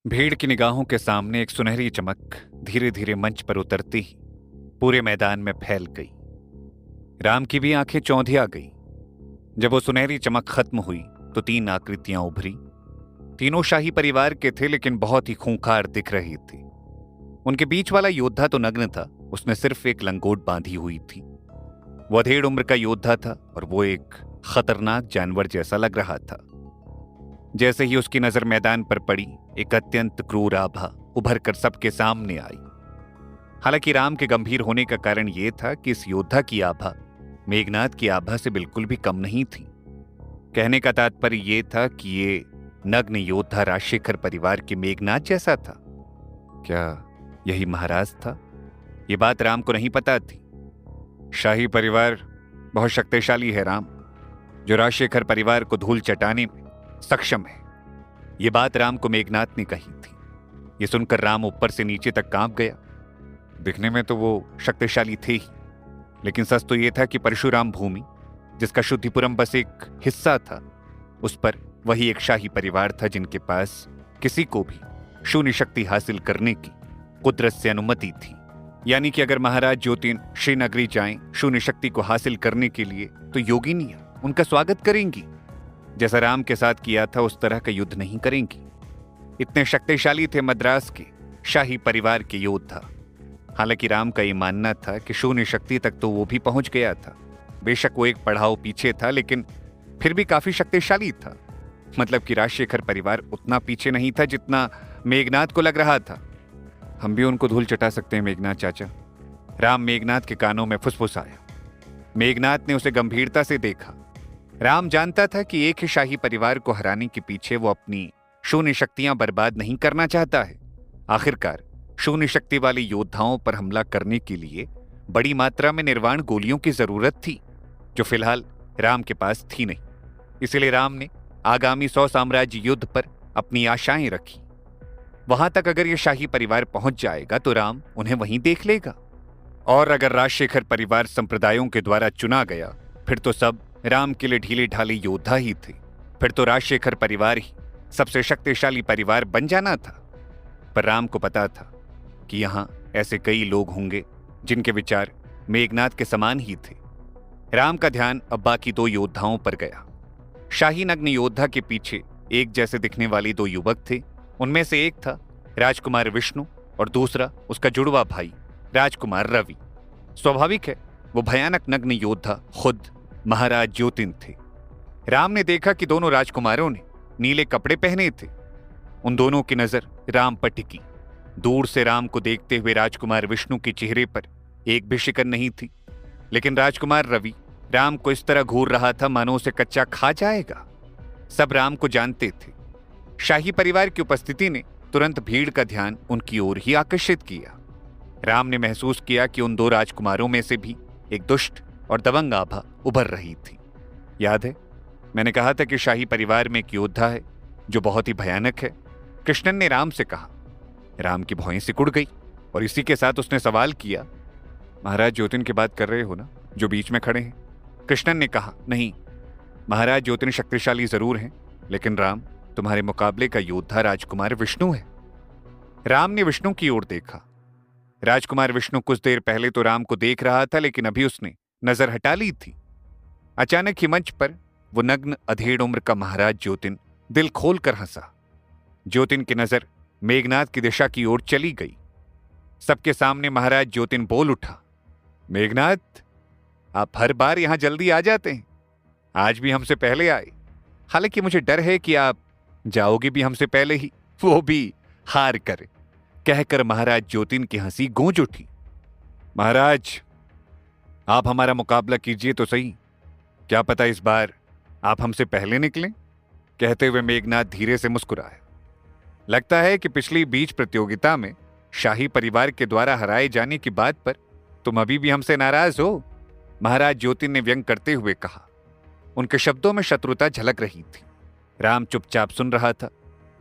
भीड़ की निगाहों के सामने एक सुनहरी चमक धीरे धीरे मंच पर उतरती ही पूरे मैदान में फैल गई। राम की भी आंखें चौंधिया गई। जब वो सुनहरी चमक खत्म हुई तो तीन आकृतियां उभरी। तीनों शाही परिवार के थे, लेकिन बहुत ही खूंखार दिख रही थी। उनके बीच वाला योद्धा तो नग्न था, उसने सिर्फ एक लंगोट बांधी हुई थी। वो अधेड़ उम्र का योद्धा था और वो एक खतरनाक जानवर जैसा लग रहा था। जैसे ही उसकी नजर मैदान पर पड़ी, एक अत्यंत क्रूर आभा उभर कर सबके सामने आई। हालांकि राम के गंभीर होने का कारण यह था कि इस योद्धा की आभा मेघनाद की आभा से बिल्कुल भी कम नहीं थी। कहने का तात्पर्य यह था कि ये नग्न योद्धा राजशेखर परिवार के मेघनाद जैसा था। क्या यही महाराज था? ये बात राम को नहीं पता थी। शाही परिवार बहुत शक्तिशाली है राम, जो राजशेखर परिवार को धूल चटाने में सक्षम है। यह बात राम को मेघनाद ने कही थी। यह सुनकर राम ऊपर से नीचे तक कांप गया। दिखने में तो वो शक्तिशाली थे ही, लेकिन सच तो यह था कि परशुराम भूमि, जिसका शुद्धिपुरम बस एक हिस्सा था, उस पर वही एक शाही परिवार था जिनके पास किसी को भी शून्य शक्ति हासिल करने की कुदरत से अनुमति थी। यानी कि अगर महाराज ज्योतिन श्रीनगरी जाएं शून्य शक्ति को हासिल करने के लिए, तो योगिनियां उनका स्वागत करेंगी। जैसा राम के साथ किया था उस तरह का युद्ध नहीं करेंगी। इतने शक्तिशाली थे मद्रास के शाही परिवार के योद्धा। हालांकि राम का यह मानना था कि शून्य शक्ति तक तो वो भी पहुंच गया था। बेशक वो एक पड़ाव पीछे था, लेकिन फिर भी काफी शक्तिशाली था। मतलब कि राजशेखर परिवार उतना पीछे नहीं था जितना मेघनाद को लग रहा था। हम भी उनको धूल चटा सकते हैं मेघनाद चाचा। राम मेघनाद के कानों में फुसफुसाया। मेघनाद ने उसे गंभीरता से देखा। राम जानता था कि एक ही शाही परिवार को हराने के पीछे वो अपनी शून्य शक्तियां बर्बाद नहीं करना चाहता है। आखिरकार शून्य शक्ति वाले योद्धाओं पर हमला करने के लिए बड़ी मात्रा में निर्वाण गोलियों की जरूरत थी, जो फिलहाल राम के पास थी नहीं। इसलिए राम ने आगामी 100 साम्राज्य युद्ध पर अपनी आशाएं रखी। वहां तक अगर यह शाही परिवार पहुंच जाएगा तो राम उन्हें वहीं देख लेगा, और अगर राजशेखर परिवार संप्रदायों के द्वारा चुना गया, फिर तो सब राम के लिए ढीले ढाले योद्धा ही थे। फिर तो राजशेखर परिवार ही सबसे शक्तिशाली परिवार बन जाना था। पर राम को पता था कि यहां ऐसे कई लोग होंगे जिनके विचार मेघनाद के समान ही थे। राम का ध्यान अब बाकी दो योद्धाओं पर गया। शाही नग्न योद्धा के पीछे एक जैसे दिखने वाले दो युवक थे। उनमें से एक था राजकुमार विष्णु और दूसरा उसका जुड़वा भाई राजकुमार रवि। स्वाभाविक है, वो भयानक नग्न योद्धा खुद महाराज ज्योतिन थे। राम ने देखा कि दोनों राजकुमारों ने नीले कपड़े पहने थे। उन दोनों की नजर राम पर टिकी। दूर से राम को देखते हुए राजकुमार विष्णु के चेहरे पर एक भी शिकन नहीं थी, लेकिन राजकुमार रवि राम को इस तरह घूर रहा था मानो उसे कच्चा खा जाएगा। सब राम को जानते थे। शाही परिवार की उपस्थिति ने तुरंत भीड़ का ध्यान उनकी ओर ही आकर्षित किया। राम ने महसूस किया कि उन दो राजकुमारों में से भी एक दुष्ट और दबंग आभा उभर रही थी। याद है, मैंने कहा था कि शाही परिवार में एक योद्धा है जो बहुत ही भयानक है। कृष्णन ने राम से कहा। राम की भौहें सिकुड़ गई और इसी के साथ उसने सवाल किया, महाराज ज्योतिन की बात कर रहे हो ना, जो बीच में खड़े हैं? कृष्णन ने कहा, नहीं, महाराज ज्योतिन शक्तिशाली जरूर हैं, लेकिन राम, तुम्हारे मुकाबले का योद्धा राजकुमार विष्णु है। राम ने विष्णु की ओर देखा। राजकुमार विष्णु कुछ देर पहले तो राम को देख रहा था, लेकिन अभी उसने नजर हटा ली थी। अचानक ही मंच पर वो नग्न अधेड़ उम्र का महाराज ज्योतिन दिल खोलकर हंसा। ज्योतिन की नजर मेघनाद की दिशा की ओर चली गई। सबके सामने महाराज ज्योतिन बोल उठा, मेघनाद, आप हर बार यहां जल्दी आ जाते हैं। आज भी हमसे पहले आए। हालांकि मुझे डर है कि आप जाओगे भी हमसे पहले ही, वो भी हार कर। कहकर महाराज ज्योतिन की हंसी गूंज उठी। महाराज, आप हमारा मुकाबला कीजिए तो सही। क्या पता इस बार आप हमसे पहले निकलें। कहते हुए मेघनाद धीरे से मुस्कुराया। लगता है कि पिछली बीज प्रतियोगिता में शाही परिवार के द्वारा हराए जाने की बात पर तुम अभी भी हमसे नाराज हो, महाराज ज्योतिन ने व्यंग करते हुए कहा। उनके शब्दों में शत्रुता झलक रही थी। राम चुपचाप सुन रहा था।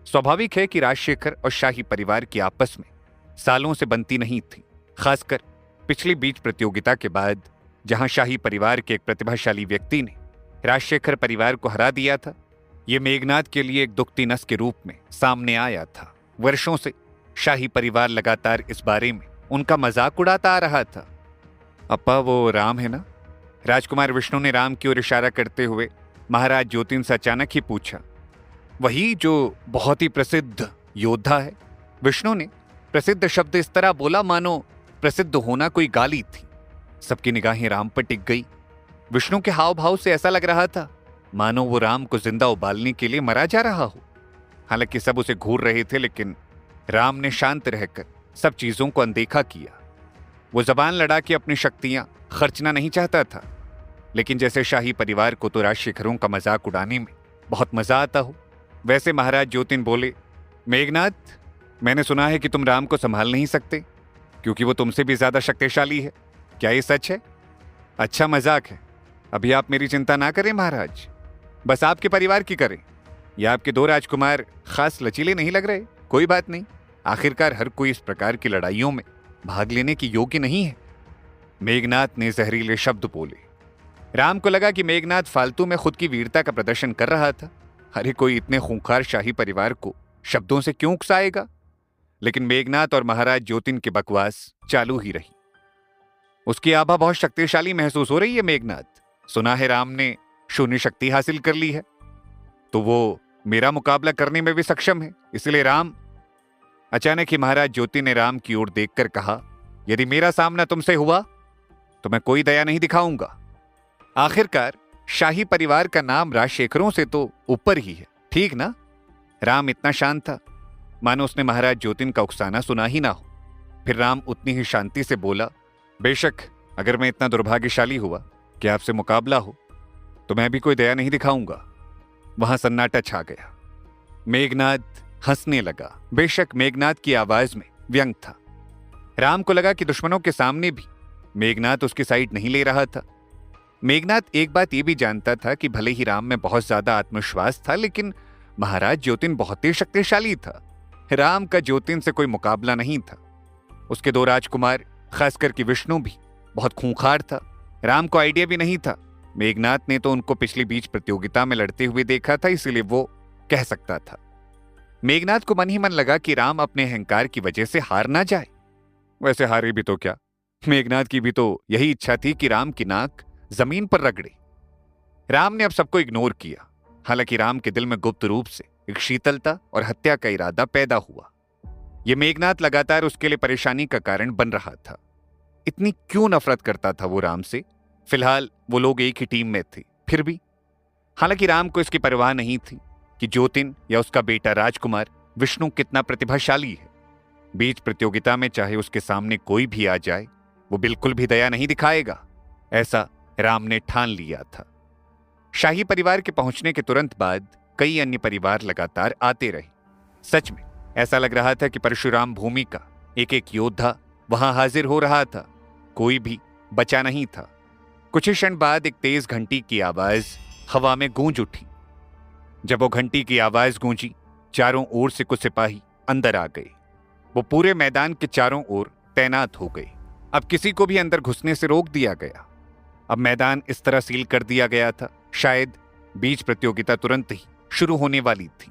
स्वाभाविक है कि राजशेखर और शाही परिवार की आपस में सालों से बनती नहीं थी, खासकर पिछली बीज प्रतियोगिता के बाद, जहां शाही परिवार के एक प्रतिभाशाली व्यक्ति ने राजशेखर परिवार को हरा दिया था। यह मेघनाद के लिए एक दुखती नस के रूप में सामने आया था। वर्षों से शाही परिवार लगातार इस बारे में उनका मजाक उड़ाता आ रहा था। अप्पा, वो राम है ना? राजकुमार विष्णु ने राम की ओर इशारा करते हुए महाराज ज्योतिन से अचानक ही पूछा। वही जो बहुत ही प्रसिद्ध योद्धा है। विष्णु ने प्रसिद्ध शब्द इस तरह बोला मानो प्रसिद्ध होना कोई गाली थी। सबकी निगाहें राम पर टिक गई। विष्णु के हाव भाव से ऐसा लग रहा था मानो वो राम को जिंदा उबालने के लिए मरा जा रहा हो। हालांकि सब उसे घूर रहे थे, लेकिन राम ने शांत रहकर सब चीजों को अनदेखा किया। वो जबान लड़ा के अपनी शक्तियां खर्चना नहीं चाहता था, लेकिन जैसे शाही परिवार को तो राजशेखरों का मजाक उड़ाने में बहुत मजा आता हो, वैसे महाराज ज्योतिन बोले, मेघनाथ, मैंने सुना है कि तुम राम को संभाल नहीं सकते क्योंकि वो तुमसे भी ज्यादा शक्तिशाली है। क्या ये सच है? अच्छा मजाक है। अभी आप मेरी चिंता ना करें महाराज, बस आपके परिवार की करें। या आपके 2 राजकुमार खास लचीले नहीं लग रहे? कोई बात नहीं, आखिरकार हर कोई इस प्रकार की लड़ाइयों में भाग लेने की योग्य नहीं है। मेघनाथ ने जहरीले शब्द बोले। राम को लगा कि मेघनाथ फालतू में खुद की वीरता का प्रदर्शन कर रहा था। अरे कोई इतने खूंखार शाही परिवार को शब्दों से क्यों उकसाएगा? लेकिन मेघनाथ और महाराज ज्योतिन की बकवास चालू ही रही। उसकी आभा बहुत शक्तिशाली महसूस हो रही है मेघनाथ। सुना है राम ने शून्य शक्ति हासिल कर ली है, तो वो मेरा मुकाबला करने में भी सक्षम है। इसलिए राम। अचानक ही महाराज ज्योति ने राम की ओर देखकर कहा, यदि मेरा सामना तुमसे हुआ तो मैं कोई दया नहीं दिखाऊंगा। आखिरकार शाही परिवार का नाम राजशेखरों से तो ऊपर ही है, ठीक ना? राम इतना शांत था मानो उसने महाराज ज्योतिन का उकसाना सुना ही ना हो। फिर राम उतनी ही शांति से बोला, बेशक अगर मैं इतना दुर्भाग्यशाली हुआ कि आपसे मुकाबला हो तो मैं भी कोई दया नहीं दिखाऊंगा। वहां सन्नाटा छा गया। मेघनाथ हंसने लगा। बेशक मेघनाथ की आवाज में व्यंग था। राम को लगा कि दुश्मनों के सामने भी मेघनाथ उसकी साइड नहीं ले रहा था। मेघनाथ एक बात यह भी जानता था कि भले ही राम में बहुत ज्यादा आत्मविश्वास था, लेकिन महाराज ज्योतिन बहुत ही शक्तिशाली था। राम का ज्योतिन से कोई मुकाबला नहीं था। उसके 2 राजकुमार, खासकर कि विष्णु भी बहुत खूंखार था। राम को आइडिया भी नहीं था। मेघनाथ ने तो उनको पिछली बीज प्रतियोगिता में लड़ते हुए देखा था, इसलिए वो कह सकता था। मेघनाथ को मन ही मन लगा कि राम अपने अहंकार की वजह से हार ना जाए। वैसे हारे भी तो क्या, मेघनाथ की भी तो यही इच्छा थी कि राम की नाक जमीन पर रगड़े। राम ने अब सबको इग्नोर किया। हालांकि राम के दिल में गुप्त रूप से एक शीतलता और हत्या का इरादा पैदा हुआ। यह मेघनाथ लगातार उसके लिए परेशानी का कारण बन रहा था। इतनी क्यों नफरत करता था वो राम से? फिलहाल वो लोग एक ही टीम में थे, फिर भी। हालांकि राम को इसकी परवाह नहीं थी कि ज्योतिन या उसका बेटा राजकुमार विष्णु कितना प्रतिभाशाली है। बीज प्रतियोगिता में चाहे उसके सामने कोई भी आ जाए, वो बिल्कुल भी दया नहीं दिखाएगा, ऐसा राम ने ठान लिया था। शाही परिवार के पहुंचने के तुरंत बाद कई अन्य परिवार लगातार आते रहे। सच में ऐसा लग रहा था कि परशुराम भूमि का एक एक योद्धा वहां हाजिर हो रहा था। कोई भी बचा नहीं था। कुछ ही क्षण बाद एक तेज घंटी की आवाज हवा में गूंज उठी। जब वो घंटी की आवाज गूंजी, चारों ओर से कुछ सिपाही अंदर आ गए। वो पूरे मैदान के चारों ओर तैनात हो गए। अब किसी को भी अंदर घुसने से रोक दिया गया। अब मैदान इस तरह सील कर दिया गया था, शायद बीज प्रतियोगिता तुरंत ही शुरू होने वाली थी।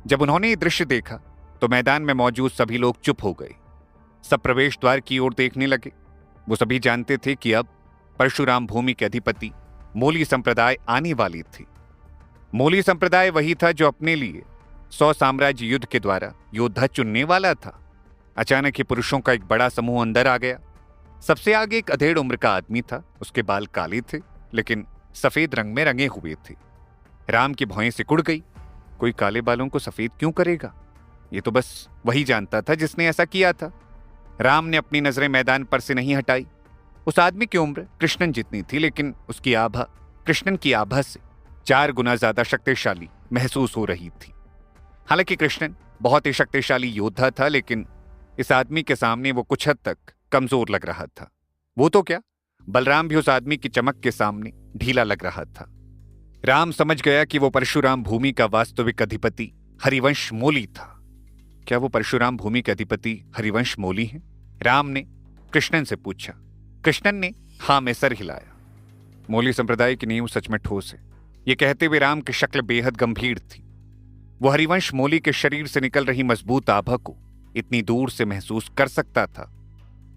जब उन्होंने ये दृश्य देखा तो मैदान में मौजूद सभी लोग चुप हो गए। सब प्रवेश द्वार की ओर देखने लगे। वो सभी जानते थे कि अब परशुराम भूमि के अधिपति मोली संप्रदाय आने वाली थी। मोली संप्रदाय वही था जो अपने लिए 100 साम्राज्य युद्ध के द्वारा योद्धा चुनने वाला था। अचानक ही पुरुषों का एक बड़ा समूह अंदर आ गया। सबसे आगे एक अधेड़ उम्र का आदमी था। उसके बाल काले थे, लेकिन सफेद रंग में रंगे हुए थे। राम की भौहें सिकुड़ गई। कोई काले बालों को सफेद क्यों करेगा? ये तो बस वही जानता था जिसने ऐसा किया था। राम ने अपनी नजरें मैदान पर से नहीं हटाई। उस आदमी की उम्र कृष्णन जितनी थी, लेकिन उसकी आभा कृष्णन की आभा से 4 गुना ज्यादा शक्तिशाली महसूस हो रही थी। हालांकि कृष्णन बहुत ही शक्तिशाली योद्धा था, लेकिन इस आदमी के सामने वो कुछ हद तक कमजोर लग रहा था। वो तो क्या, बलराम भी उस आदमी की चमक के सामने ढीला लग रहा था। राम समझ गया कि वो परशुराम भूमि का वास्तविक अधिपति हरिवंश मोली था। क्या वो परशुराम भूमि के अधिपति हरिवंश मोली हैं? राम ने कृष्णन से पूछा। कृष्णन ने हाँ में सर हिलाया। मोली संप्रदाय की नींव सच में ठोस है। ये कहते हुए राम की शक्ल बेहद गंभीर थी। वो हरिवंश मोली के शरीर से निकल रही मजबूत आभा को इतनी दूर से महसूस कर सकता था।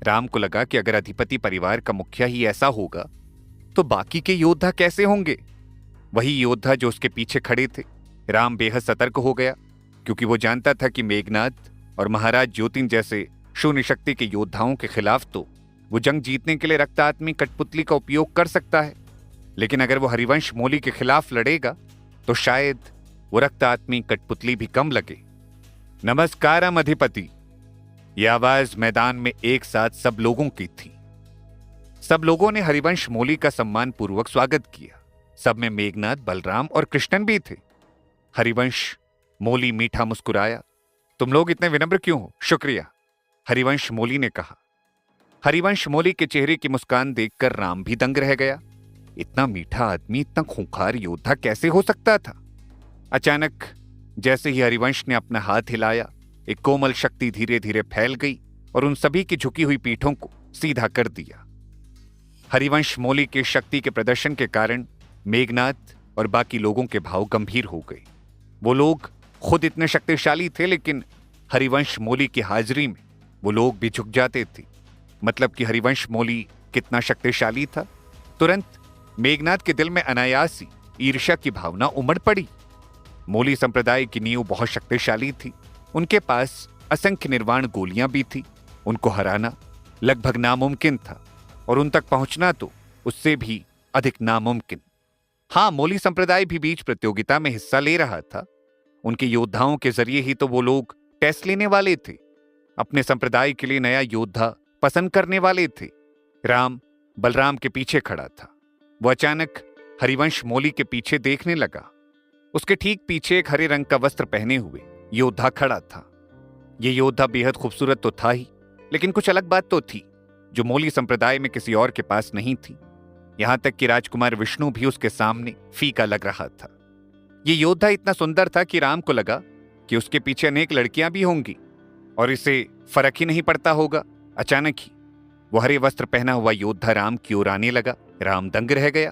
राम को लगा कि अगर अधिपति परिवार का मुखिया ही ऐसा होगा तो बाकी के योद्धा कैसे होंगे, वही योद्धा जो उसके पीछे खड़े थे। राम बेहद सतर्क हो गया, क्योंकि वो जानता था कि मेघनाद और महाराज ज्योतिन जैसे शून्य शक्ति के योद्धाओं के खिलाफ तो वो जंग जीतने के लिए रक्तात्मी कठपुतली का उपयोग कर सकता है, लेकिन अगर वो हरिवंश मोली के खिलाफ लड़ेगा तो शायद वो रक्तात्मी कठपुतली भी कम लगे। नमस्कारम अधिपति। यह आवाज मैदान में एक साथ सब लोगों की थी। सब लोगों ने हरिवंश मोली का सम्मान पूर्वक स्वागत किया। सब में मेघनाद, बलराम और कृष्णन भी थे। हरिवंश मोली मीठा मुस्कुराया। तुम लोग इतने विनम्र क्यों हो? शुक्रिया, हरिवंश मोली ने कहा। हरिवंश मोली के चेहरे की मुस्कान देखकर राम भी दंग रह गया। इतना मीठा आदमी इतना खूंखार योद्धा कैसे हो सकता था? अचानक जैसे ही हरिवंश ने अपना हाथ हिलाया, एक कोमल शक्ति धीरे धीरे फैल गई और उन सभी की झुकी हुई पीठों को सीधा कर दिया। हरिवंश मोली के शक्ति के प्रदर्शन के कारण मेघनाद और बाकी लोगों के भाव गंभीर हो गए। वो लोग खुद इतने शक्तिशाली थे, लेकिन हरिवंश मोली की हाजिरी में वो लोग भी झुक जाते थे। मतलब कि हरिवंश मोली कितना शक्तिशाली था। तुरंत मेघनाद के दिल में अनायास ही ईर्ष्या की भावना उमड़ पड़ी। मोली संप्रदाय की नींव बहुत शक्तिशाली थी। उनके पास असंख्य निर्वाण गोलियां भी थी। उनको हराना लगभग नामुमकिन था और उन तक पहुंचना तो उससे भी अधिक नामुमकिन। हाँ, मोली संप्रदाय भी बीच प्रतियोगिता में हिस्सा ले रहा था। उनके योद्धाओं के जरिए ही तो वो लोग टेस्ट लेने वाले थे, अपने संप्रदाय के लिए नया योद्धा पसंद करने वाले थे। राम बलराम के पीछे खड़ा था। वो अचानक हरिवंश मोली के पीछे देखने लगा। उसके ठीक पीछे एक हरे रंग का वस्त्र पहने हुए योद्धा खड़ा था। यह योद्धा बेहद खूबसूरत तो था ही, लेकिन कुछ अलग बात तो थी जो मोली संप्रदाय में किसी और के पास नहीं थी। यहां तक कि राजकुमार विष्णु भी उसके सामने फीका लग रहा था। यह योद्धा इतना सुंदर था कि राम को लगा कि उसके पीछे अनेक लड़कियां भी होंगी और इसे फर्क ही नहीं पड़ता होगा। अचानक ही वो हरे वस्त्र पहना हुआ योद्धा राम की ओर आने लगा। राम दंग रह गया।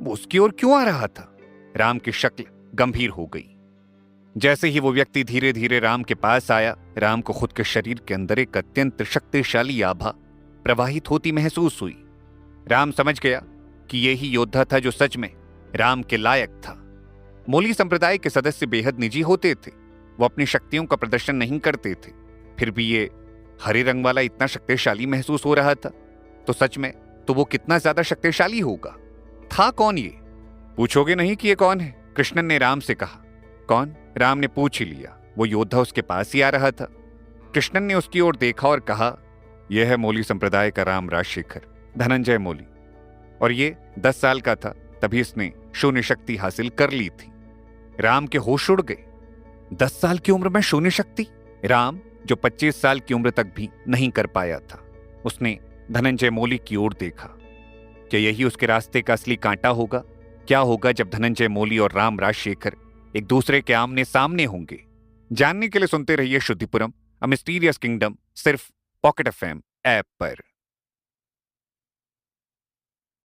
वो उसकी ओर क्यों आ रहा था? राम की शक्ल गंभीर हो गई। जैसे ही वो व्यक्ति धीरे धीरे राम के पास आया, राम को खुद के शरीर के अंदर एक अत्यंत शक्तिशाली आभा प्रवाहित होती महसूस हुई। राम समझ गया कि यही योद्धा था जो सच में राम के लायक था। मोली संप्रदाय के सदस्य बेहद निजी होते थे। वो अपनी शक्तियों का प्रदर्शन नहीं करते थे। फिर भी ये हरे रंग वाला इतना शक्तिशाली महसूस हो रहा था, तो सच में तो वो कितना ज्यादा शक्तिशाली होगा। था कौन ये? पूछोगे नहीं कि ये कौन है? कृष्णन ने राम से कहा। कौन? राम ने पूछ ही लिया। वो योद्धा उसके पास ही आ रहा था। कृष्णन ने उसकी ओर देखा और कहा, यह है मोली संप्रदाय का राम राजशेखर, धनंजय मोली। और ये 10 साल का था तभी इसने शून्य शक्ति हासिल कर ली थी। राम के होश उड़ गए। 10 साल की उम्र में शून्य शक्ति? राम जो 25 साल की उम्र तक भी नहीं कर पाया था। उसने धनंजय मोली की ओर देखा। क्या यही उसके रास्ते का असली कांटा होगा? क्या होगा जब धनंजय मोली और राम राजशेखर एक दूसरे के आमने सामने होंगे? जानने के लिए सुनते रहिए शुद्धिपुरम, अ मिस्टीरियस किंगडम, सिर्फ पॉकेट एफएम ऐप पर।